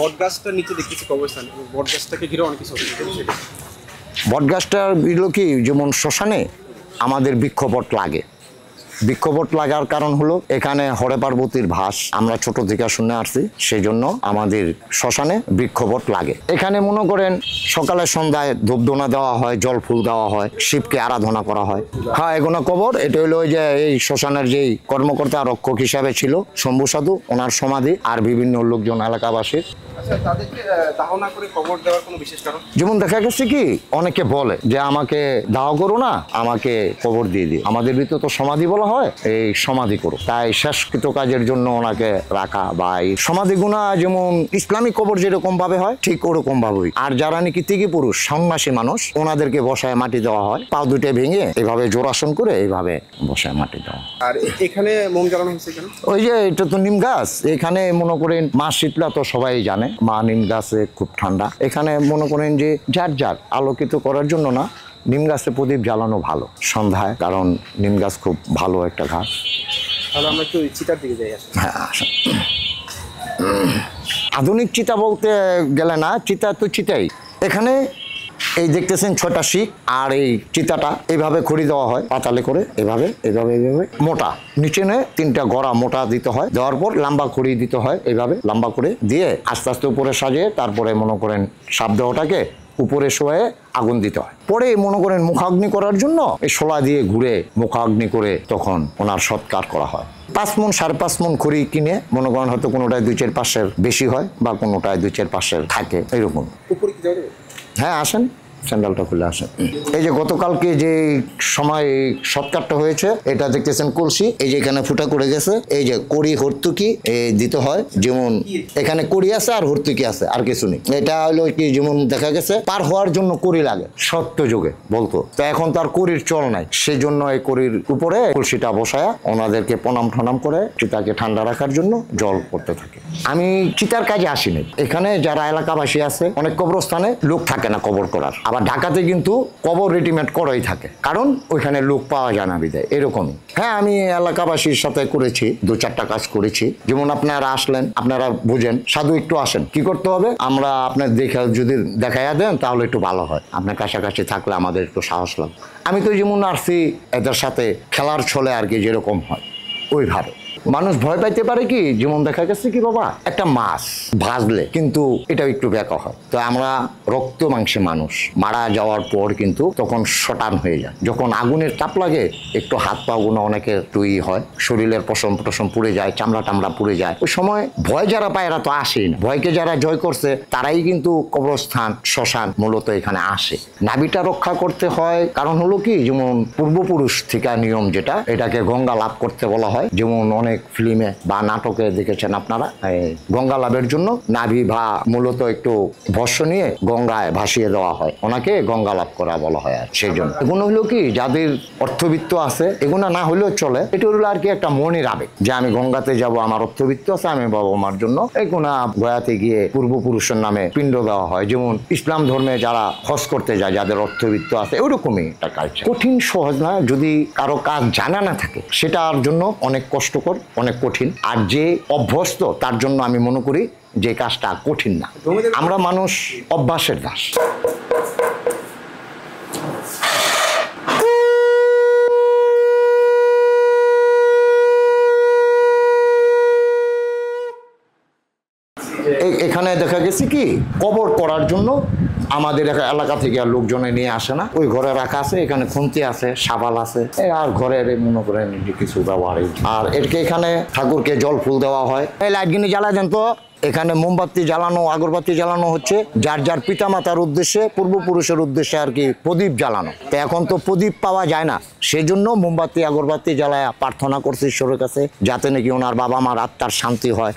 বটগাছটার নিচে দেখতেছি কবরস্থান, বটগাছটাকে ঘিরে অনেক কিছু হচ্ছে। বটগাছটার হলো কি, যেমন শ্মশানে আমাদের বৃক্ষবট লাগে। বৃক্ষবট লাগার কারণ হলো এখানে হরে পার্বতীর ভাস আমরা ছোট থেকে শুনে আসছি, সেই জন্য আমাদের শ্মশানে বৃক্ষবট লাগে। এখানে মনে করেন সকালে সন্ধ্যায় ধূপধুনা দেওয়া হয়, জল ফুল দেওয়া হয়, শিবকে আরাধনা করা হয়। হ্যাঁ, এগুলো কবর। এটা হলো ওই যে এই শ্মশানের যেই কর্মকর্তা রক্ষক হিসাবে ছিল শম্ভু সাধু, ওনার সমাধি, আর বিভিন্ন লোকজন এলাকাবাসীর। আচ্ছা, তাদেরকে দাহ না করে কবর দেওয়ার কোনো বিশেষ কারণ? যেমন দেখা গেছে কি, অনেকে বলে যে আমাকে দাহ করো না, আমাকে কবর দিয়ে দিও। আমাদের ভিতরে তো সমাধি বলা হয়, এই সমাধি করো। তাই শেষকৃত কাজের জন্য ওনাকে রাখা, বা এই সমাধি গুণা যেমন ইসলামিক কবর যেরকম ভাবে হয় ঠিক ওরকম ভাবেই। আর যারা নাকি ত্যাগী পুরুষ সন্ন্যাসী মানুষ, ওনাদেরকে বসায় মাটি দেওয়া হয়, পা দুটো ভেঙে এইভাবে জোড়াসন করে এইভাবে বসায় মাটি দেওয়া। আর এখানে মোম জ্বালানো হচ্ছে কেন? ওই যে এটা তো নিম গাছ, এখানে মনে করেন মা শীতলা তো সবাই জানে, মা নিম গাছে খুব ঠান্ডা। এখানে মনে করেন যে যার যার আলোকিত করার জন্য না, নিম গাছে প্রদীপ জ্বালানো ভালো সন্ধ্যায়, কারণ নিম গাছ খুব ভালো একটা গাছ। তাহলে আমরা একটু চিতার দিকে যাই। হ্যাঁ, আধুনিক চিতা বলতে গেলে না, চিতা তো চিতাই। এখানে এই দেখতেছেন 6টা শিক, আর এই চিতাটা এইভাবে খড়ি দেওয়া হয় পাতালে করে, এভাবে এভাবে এভাবে মোটা নিচে নে 3টা গড়া মোটা দিতে হয়। দেওয়ার পর লম্বা খড়ি দিতে হয়, এইভাবে লম্বা করে দিয়ে আস্তে আস্তে উপরে সাজিয়ে তারপরে মনে করেন সাবদেহটাকে উপরে শোয়ে আগুন দিতে হয়। পরে মনে করেন মুখাগ্নি করার জন্য এই শোলা দিয়ে ঘুরে মুখাগ্নি করে তখন ওনার সৎকার করা হয়। 5 মণ 5.5 মণ খড়ি কিনে মনে করেন হয়তো কোনোটায় 2-4 পাশের বেশি হয়, বা কোনোটায় 2-4 পাশের থাকে, এরকম। উপরে কি যাবে? হ্যাঁ, আসেন, স্যান্ডালটা খুলে আসেন। এই যে গতকালকে যে সময় সৎকারটা হয়েছে, এটা দেখতেছেন কলসি, এই যে এখানে ফুটা করে গেছে, এই যে কড়ি হর্তুকি দিতে হয়। যেমন এখানে কড়ি আছে আর হর্তুকি আছে, আর কিছু নেই। এটা হলো কি, যেমন দেখা গেছে পার হওয়ার জন্য কড়ি লাগে সত্য যুগে বলতো, তো এখন তার কড়ির চল নাই, সেই জন্য এই কড়ির উপরে কলসিটা বসায়া ওনাদেরকে প্রণাম ঠনাম করে চিতাকে ঠান্ডা রাখার জন্য জল পড়তে থাকে। আমি চিতার কাজে আসিনি। এখানে যারা এলাকাবাসী আছে, অনেক কবরস্থানে লোক থাকে না কবর করার, আবার ঢাকাতে কিন্তু কবর রেডিমেড করাই থাকে, কারণ ওইখানে লোক পাওয়া যায় না বিদায়, এরকমই। হ্যাঁ, আমি এলাকাবাসীর সাথে করেছি, 2-4টা কাজ করেছি। যেমন আপনারা আসলেন, আপনারা বুঝেন, সাধু একটু আসেন, কি করতে হবে আমরা আপনার দেখে যদি দেখাইয়া দেন তাহলে একটু ভালো হয়। আপনার কাছাকাছি থাকলে আমাদের একটু সাহস লাগে। আমি তো যেমন আসছি এদের সাথে খেলার ছলে আর কি, যেরকম হয় ওইভাবে। মানুষ ভয় পাইতে পারে কি, যেমন দেখা গেছে কি বাবা, একটা মাছ ভাজলে কিন্তু এটাও একটু ব্যাকা হয়। তো আমরা রক্ত মাংসে মানুষ, মারা যাওয়ার পর কিন্তু তখন শটান হয়ে যায়। যখন আগুনের তাপ লাগে একটু হাত পা গুলো অনেকের তুই হয়, শরীরের পশম টসম পুড়ে যায়, চামড়া টামড়া পুড়ে যায়। ওই সময় ভয় যারা পায় এরা তো আসেই না। ভয়কে যারা জয় করছে তারাই কিন্তু কবরস্থান শ্মশান মূলত এখানে আসে। নাভিটা রক্ষা করতে হয়, কারণ হলো কি, যেমন পূর্বপুরুষ থেকে নিয়ম যেটা, এটাকে গঙ্গা লাভ করতে বলা হয়। যেমন অনেক ফিল্মে বা নাটকে দেখেছেন আপনারা, গঙ্গা লাভের জন্য নাভি বা মূলত একটু ভস্য নিয়ে গঙ্গায় ভাসিয়ে দেওয়া হয়, ওনাকে গঙ্গা লাভ করা বলা হয়। আর সেই জন্য এগুলো হলো কি, যাদের অর্থবিত্ত আছে, এগুলো না হলেও চলে। এটা হলো আর কি একটা মনের আবেগ, যে আমি গঙ্গাতে যাব, আমার অর্থবিত্ত আছে, আমি বাবা মার জন্য এগুলো গয়াতে গিয়ে পূর্বপুরুষের নামে পিণ্ড দেওয়া হয়। যেমন ইসলাম ধর্মে যারা হজ করতে যায়, যাদের অর্থবিত্ত আছে, ওইরকমই একটা কালচার। কঠিন সহজ না, যদি কারো কাজ জানা না থাকে সেটার জন্য অনেক কষ্টকর, অনেক কঠিন। আর যে অভ্যস্ত তার জন্য আমি মনে করি যে কাজটা কঠিন না। আমরা মানুষ অভ্যাসের দাস। এখানে দেখা গেছে কি, কবর করার জন্য আমাদের এলাকা থেকে লোকজনে নিয়ে আসে না, ওই ঘরে রাখা আছে। এখানে খুন্তি আছে, শাবাল আছে, আর ঘরের মনে করেন কিছু ব্যবহার। আর এরকে এখানে ঠাকুরকে জল ফুল দেওয়া হয়। এই লাইটগিনি জ্বালা দেন তো। এখানে মোমবাতি জ্বালানো, আগরবাতি জ্বালানো হচ্ছে যার যার পিতামাতার উদ্দেশ্যে, পূর্বপুরুষের উদ্দেশ্যে আর কি, প্রদীপ জ্বালানো। তো এখন তো প্রদীপ পাওয়া যায় না, সেজন্য মোমবাতি আগরবাতি জ্বালায় প্রার্থনা করছে ঈশ্বরের কাছে, যাতে নাকি ওনার বাবা মার আত্মার শান্তি হয়।